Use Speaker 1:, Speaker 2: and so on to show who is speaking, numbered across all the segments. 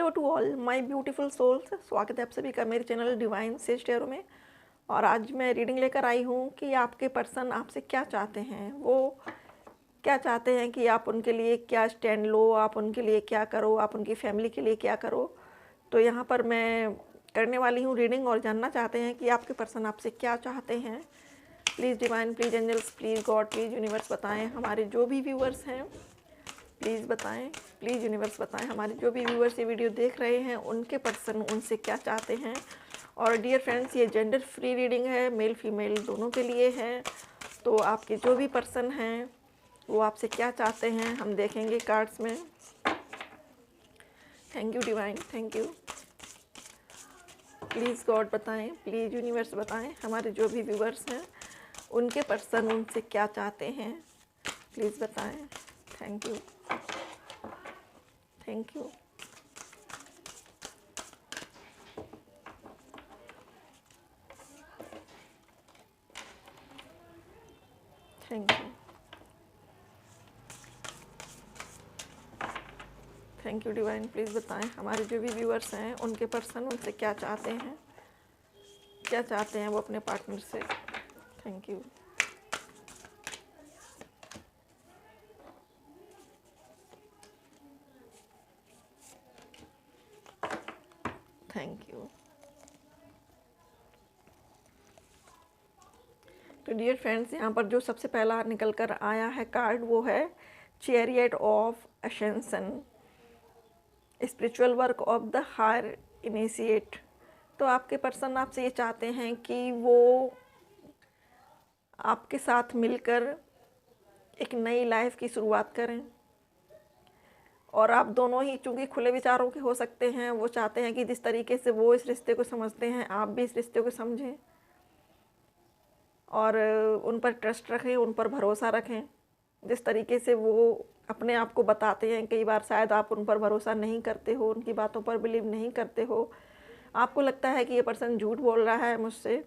Speaker 1: Hello to all my beautiful souls. स्वागत है आप सभी का मेरे चैनल डिवाइन सेज टैरो में। और आज मैं रीडिंग लेकर आई हूँ कि आपके पर्सन आपसे क्या चाहते हैं। वो क्या चाहते हैं कि आप उनके लिए क्या स्टैंड लो, आप उनके लिए क्या करो, आप उनकी फैमिली के लिए क्या करो। तो यहाँ पर मैं करने वाली हूँ रीडिंग और जानना चाहते हैं कि आपके पर्सन आपसे क्या चाहते हैं। Please divine, please angels, please God, please universe बताएं। हमारे जो भी व्यूअर्स हैं प्लीज़ बताएं, प्लीज़ यूनिवर्स बताएं। हमारे जो भी व्यूअर्स ये वीडियो देख रहे हैं उनके पर्सन उनसे क्या चाहते हैं। और डियर फ्रेंड्स, ये जेंडर फ्री रीडिंग है, मेल फीमेल दोनों के लिए है। तो आपके जो भी पर्सन हैं वो आपसे क्या चाहते हैं हम देखेंगे कार्ड्स में। Thank you divine, thank you. Please God बताएं, प्लीज़ यूनिवर्स बताएं। हमारे जो भी व्यूअर्स हैं उनके पर्सन उनसे क्या चाहते हैं, प्लीज़ बताएं। Thank you, thank you. Thank you, thank you divine. Please बताएं हमारे जो भी व्यूअर्स हैं उनके पर्सन उनसे क्या चाहते हैं, क्या चाहते हैं वो अपने पार्टनर से। Thank you, thank you. तो डियर फ्रेंड्स, यहाँ पर जो सबसे पहला निकल कर आया है कार्ड वो है chariot of ascension, spiritual work of the higher initiate. तो आपके पर्सन आपसे ये चाहते हैं कि वो आपके साथ मिलकर एक नई लाइफ की शुरुआत करें। और आप दोनों ही चूँकि खुले विचारों के हो सकते हैं, वो चाहते हैं कि जिस तरीके से वो इस रिश्ते को समझते हैं आप भी इस रिश्ते को समझें और उन पर ट्रस्ट रखें, उन पर भरोसा रखें। जिस तरीके से वो अपने आप को बताते हैं, कई बार शायद आप उन पर भरोसा नहीं करते हो, उनकी बातों पर बिलीव नहीं करते हो, आपको लगता है कि ये पर्सन झूठ बोल रहा है मुझसे।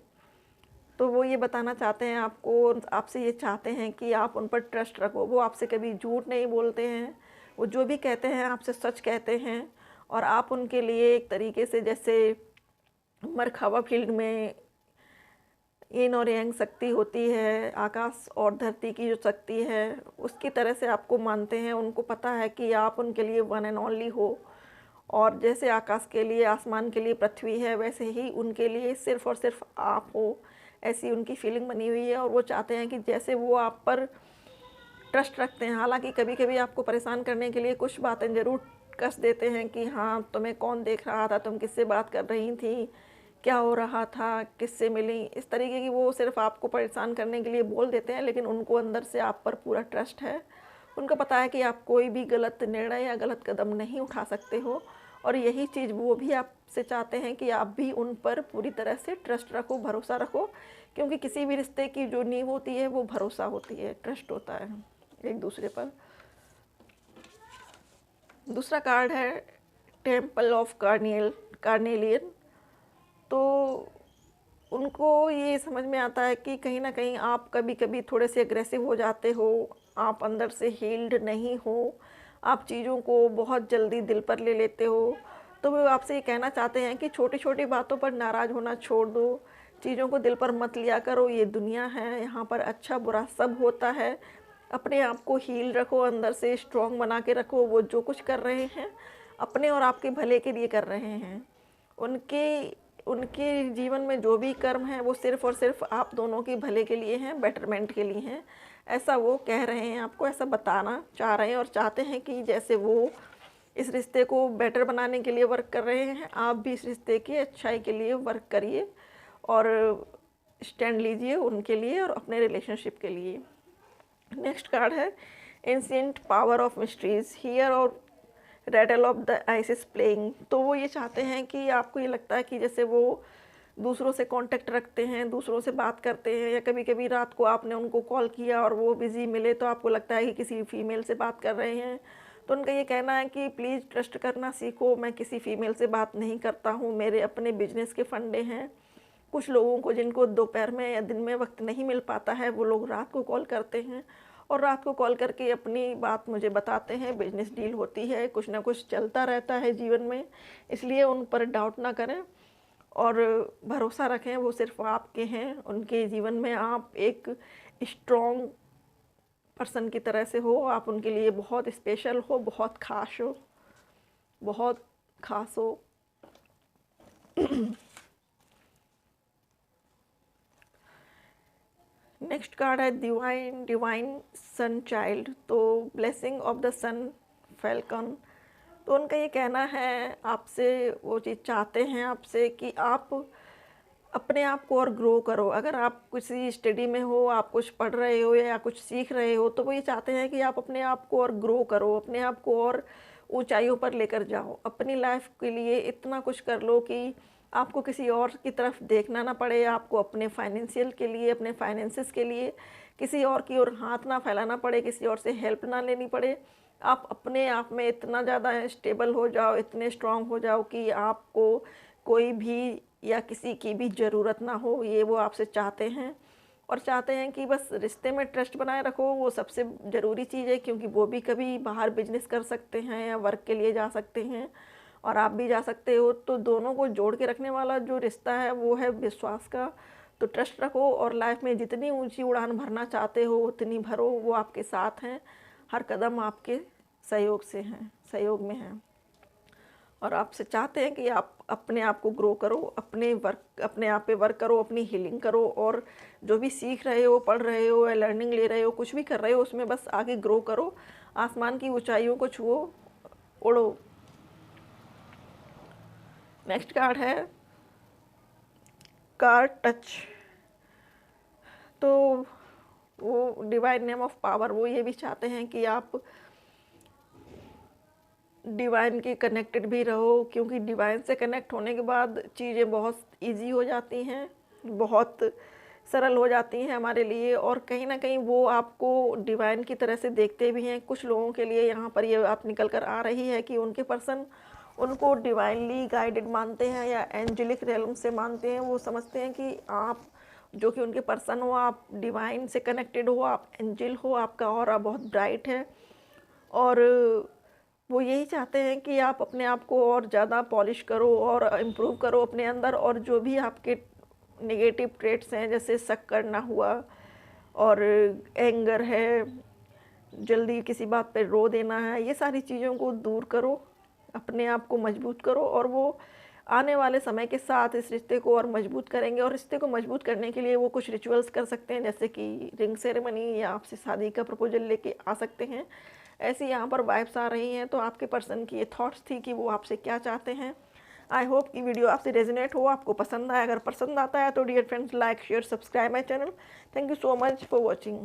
Speaker 1: तो वो ये बताना चाहते हैं आपको, आपसे ये चाहते हैं कि आप उन पर ट्रस्ट रखो। वो आपसे कभी झूठ नहीं बोलते हैं, वो जो भी कहते हैं आपसे सच कहते हैं। और आप उनके लिए एक तरीके से जैसे मरखावा फील्ड में यिन और यांग शक्ति होती है, आकाश और धरती की जो शक्ति है उसकी तरह से आपको मानते हैं। उनको पता है कि आप उनके लिए वन एंड ओनली हो। और जैसे आकाश के लिए, आसमान के लिए पृथ्वी है, वैसे ही उनके लिए सिर्फ़ और सिर्फ आप हो, ऐसी उनकी फीलिंग बनी हुई है। और वो चाहते हैं कि जैसे वो आप पर ट्रस्ट रखते हैं, हालांकि कभी कभी आपको परेशान करने के लिए कुछ बातें ज़रूर कस देते हैं कि हाँ तुम्हें कौन देख रहा था, तुम किससे बात कर रही थी, क्या हो रहा था, किससे मिली, इस तरीके की वो सिर्फ आपको परेशान करने के लिए बोल देते हैं। लेकिन उनको अंदर से आप पर पूरा ट्रस्ट है। उनको पता है कि आप कोई भी गलत निर्णय या गलत कदम नहीं उठा सकते हो। और यही चीज़ वो भी आपसे चाहते हैं कि आप भी उन पर पूरी तरह से ट्रस्ट रखो, भरोसा रखो। क्योंकि किसी भी रिश्ते की जो नींव होती है वो भरोसा होती है, ट्रस्ट होता है एक दूसरे पर। दूसरा कार्ड है टेम्पल ऑफ कार्नेलियन। तो उनको ये समझ में आता है कि कहीं ना कहीं आप कभी कभी थोड़े से अग्रेसिव हो जाते हो, आप अंदर से हील्ड नहीं हो, आप चीज़ों को बहुत जल्दी दिल पर ले लेते हो। तो वो आपसे ये कहना चाहते हैं कि छोटी छोटी बातों पर नाराज़ होना छोड़ दो, चीज़ों को दिल पर मत लिया करो। ये दुनिया है, यहाँ पर अच्छा बुरा सब होता है। अपने आप को हील रखो, अंदर से स्ट्रॉन्ग बना के रखो। वो जो कुछ कर रहे हैं अपने और आपके भले के लिए कर रहे हैं। उनके उनके जीवन में जो भी कर्म है वो सिर्फ़ और सिर्फ आप दोनों के भले के लिए हैं, बेटरमेंट के लिए हैं। ऐसा वो कह रहे हैं, आपको ऐसा बताना चाह रहे हैं और चाहते हैं कि जैसे वो इस रिश्ते को बेटर बनाने के लिए वर्क कर रहे हैं, आप भी इस रिश्ते की अच्छाई के लिए वर्क करिए और स्टैंड लीजिए उनके लिए और अपने रिलेशनशिप के लिए। नेक्स्ट कार्ड है ancient power of mysteries here और rattle of the ice is playing. तो वो ये चाहते हैं कि आपको ये लगता है कि जैसे वो दूसरों से कांटेक्ट रखते हैं, दूसरों से बात करते हैं, या कभी कभी रात को आपने उनको कॉल किया और वो बिज़ी मिले तो आपको लगता है कि किसी फीमेल से बात कर रहे हैं। तो उनका ये कहना है कि प्लीज़ ट्रस्ट करना सीखो, मैं किसी फीमेल से बात नहीं करता हूँ, मेरे अपने बिजनेस के फंडे हैं। कुछ लोगों को जिनको दोपहर में या दिन में वक्त नहीं मिल पाता है वो लोग रात को कॉल करते हैं और रात को कॉल करके अपनी बात मुझे बताते हैं। बिजनेस डील होती है, कुछ ना कुछ चलता रहता है जीवन में, इसलिए उन पर डाउट ना करें और भरोसा रखें। वो सिर्फ आपके हैं, उनके जीवन में आप एक स्ट्रॉन्ग पर्सन की तरह से हो। आप उनके लिए बहुत स्पेशल हो, बहुत खास हो, बहुत खास हो। नेक्स्ट कार्ड है डिवाइन सन चाइल्ड। तो blessing of the sun falcon. तो उनका ये कहना है आपसे, वो चीज़ चाहते हैं आपसे कि आप अपने आप को और ग्रो करो। अगर आप किसी स्टडी में हो, आप कुछ पढ़ रहे हो या कुछ सीख रहे हो, तो वो ये चाहते हैं कि आप अपने आप को और ग्रो करो, अपने आप को और ऊंचाइयों पर लेकर जाओ। अपनी लाइफ के लिए इतना कुछ कर लो कि आपको किसी और की तरफ देखना ना पड़े, आपको अपने फाइनेंशियल के लिए, अपने फाइनेंसिस के लिए किसी और की ओर हाथ ना फैलाना पड़े, किसी और से हेल्प ना लेनी पड़े। आप अपने आप में इतना ज़्यादा स्टेबल हो जाओ, इतने स्ट्रांग हो जाओ कि आपको कोई भी या किसी की भी ज़रूरत ना हो। ये वो आपसे चाहते हैं और चाहते हैं कि बस रिश्ते में ट्रस्ट बनाए रखो। वो सबसे ज़रूरी चीज़ है, क्योंकि वो भी कभी बाहर बिजनेस कर सकते हैं या वर्क के लिए जा सकते हैं और आप भी जा सकते हो। तो दोनों को जोड़ के रखने वाला जो रिश्ता है वो है विश्वास का। तो ट्रस्ट रखो और लाइफ में जितनी ऊंची उड़ान भरना चाहते हो उतनी भरो। वो आपके साथ हैं, हर कदम आपके सहयोग में हैं और आपसे चाहते हैं कि आप अपने आप को ग्रो करो, अपने आप पे वर्क करो, अपनी हीलिंग करो और जो भी सीख रहे हो, पढ़ रहे हो या लर्निंग ले रहे हो, कुछ भी कर रहे हो, उसमें बस आगे ग्रो करो, आसमान की ऊंचाइयों को छुओ, उड़ो। नेक्स्ट कार्ड है कार्ड टच। तो वो डिवाइन नेम ऑफ पावर, वो ये भी चाहते हैं कि आप डिवाइन के कनेक्टेड भी रहो, क्योंकि डिवाइन से कनेक्ट होने के बाद चीज़ें बहुत इजी हो जाती हैं, बहुत सरल हो जाती हैं हमारे लिए और कहीं ना कहीं वो आपको डिवाइन की तरह से देखते भी हैं। कुछ लोगों के लिए यहाँ पर ये बात निकल कर आ रही है कि उनके पर्सन उनको डिवाइनली गाइडेड मानते हैं या एंजेलिक रेलम से मानते हैं। वो समझते हैं कि आप जो कि उनके पर्सन हो, आप डिवाइन से कनेक्टेड हो, आप एंजल हो, आपका ऑरा बहुत ब्राइट है और वो यही चाहते हैं कि आप अपने आप को और ज़्यादा पॉलिश करो और इम्प्रूव करो अपने अंदर। और जो भी आपके नेगेटिव ट्रेट्स हैं, जैसे शक करना हुआ और एंगर है, जल्दी किसी बात पे रो देना है, ये सारी चीज़ों को दूर करो, अपने आप को मजबूत करो और वो आने वाले समय के साथ इस रिश्ते को और मजबूत करेंगे। और रिश्ते को मजबूत करने के लिए वो कुछ रिचुअल्स कर सकते हैं, जैसे कि रिंग सेरेमनी या आपसे शादी का प्रपोजल लेके आ सकते हैं। ऐसी यहाँ पर वाइब्स आ रही हैं। तो आपके पर्सन की ये थॉट्स थी कि वो आपसे क्या चाहते हैं। आई होप कि वीडियो आपसे रेजोनेट हो, आपको पसंद आए। अगर पसंद आता है तो dear friends, like share subscribe my channel. Thank you so much for watching.